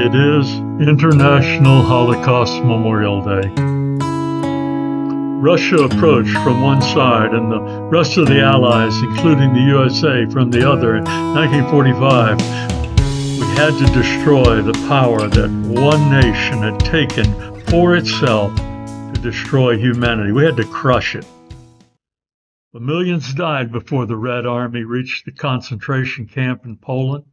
It is International Holocaust Memorial Day. Russia approached from one side and the rest of the Allies, including the USA, from the other in 1945. We had to destroy the power that one nation had taken for itself to destroy humanity. We had to crush it. But millions died before the Red Army reached the concentration camp in Poland.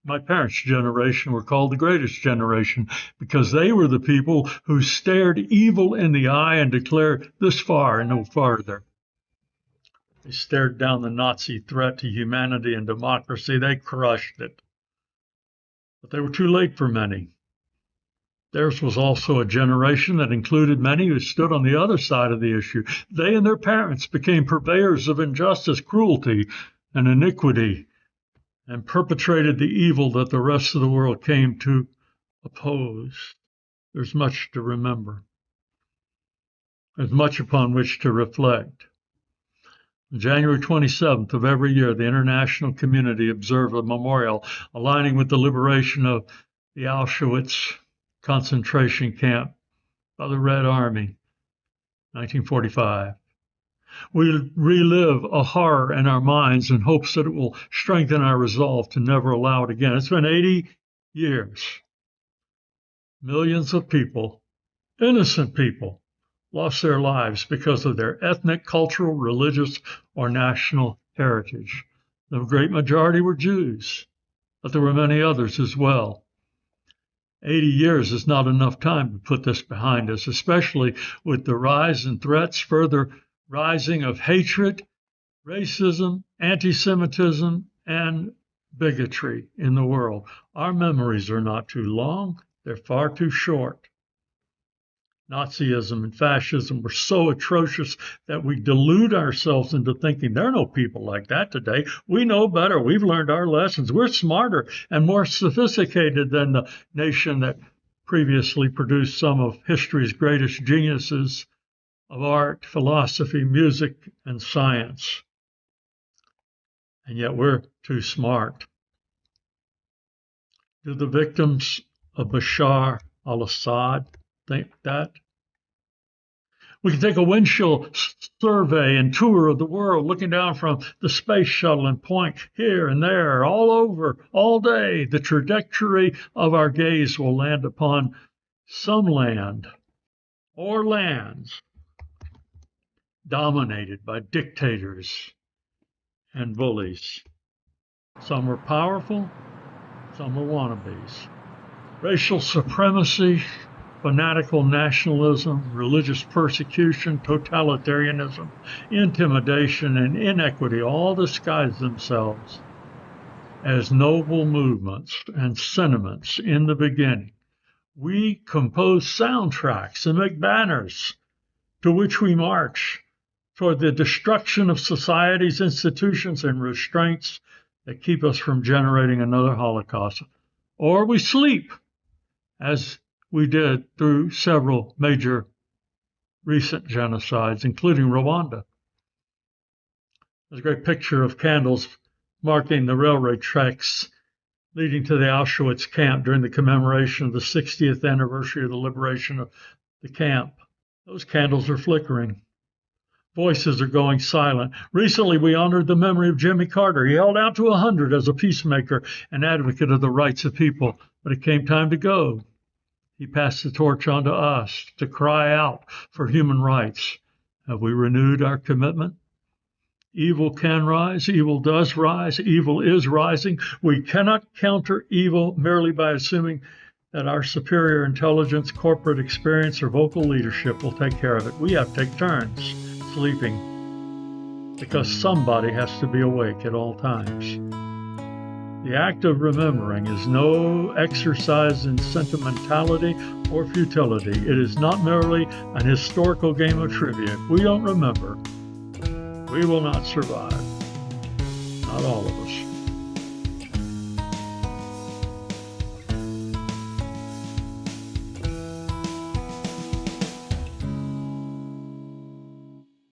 My parents' generation were called the greatest generation because they were the people who stared evil in the eye and declared this far and no farther. They stared down the Nazi threat to humanity and democracy. They crushed it. But they were too late for many. Theirs was also a generation that included many who stood on the other side of the issue. They and their parents became purveyors of injustice, cruelty, and iniquity, and perpetrated the evil that the rest of the world came to oppose. There's much to remember. There's much upon which to reflect. On January 27th of every year, the international community observed a memorial aligning with the liberation of the Auschwitz concentration camp by the Red Army, 1945. We relive a horror in our minds in hopes that it will strengthen our resolve to never allow it again. It's been 80 years. Millions of people, innocent people, lost their lives because of their ethnic, cultural, religious, or national heritage. The great majority were Jews, but there were many others as well. 80 years is not enough time to put this behind us, especially with the rise in threats, further rising of hatred, racism, anti-Semitism, and bigotry in the world. Our memories are not too long, they're far too short. Nazism and fascism were so atrocious that we delude ourselves into thinking there are no people like that today. We know better. We've learned our lessons. We're smarter and more sophisticated than the nation that previously produced some of history's greatest geniuses of art, philosophy, music, and science. And yet we're too smart. Do the victims of Bashar al-Assad think that? We can take a windshield survey and tour of the world, looking down from the space shuttle and point here and there, all over, all day. The trajectory of our gaze will land upon some land or lands dominated by dictators and bullies. Some were powerful, some were wannabes. Racial supremacy, fanatical nationalism, religious persecution, totalitarianism, intimidation, and inequity all disguise themselves as noble movements and sentiments in the beginning. We compose soundtracks and make banners to which we march toward the destruction of society's institutions and restraints that keep us from generating another Holocaust. Or we sleep, as we did through several major recent genocides, including Rwanda. There's a great picture of candles marking the railroad tracks leading to the Auschwitz camp during the commemoration of the 60th anniversary of the liberation of the camp. Those candles are flickering. Voices are going silent. Recently, we honored the memory of Jimmy Carter. He held out to 100 as a peacemaker and advocate of the rights of people, but it came time to go. He passed the torch on to us to cry out for human rights. Have we renewed our commitment? Evil can rise, evil does rise, evil is rising. We cannot counter evil merely by assuming that our superior intelligence, corporate experience, or vocal leadership will take care of it. We have to take turns sleeping because somebody has to be awake at all times. The act of remembering is no exercise in sentimentality or futility. It is not merely an historical game of trivia. If we don't remember, we will not survive. Not all of us.